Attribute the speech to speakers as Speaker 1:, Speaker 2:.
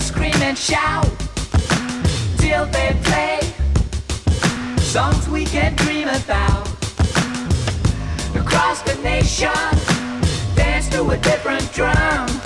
Speaker 1: scream and shout till they play songs we can dream about. Across the nation, dance to a different drum.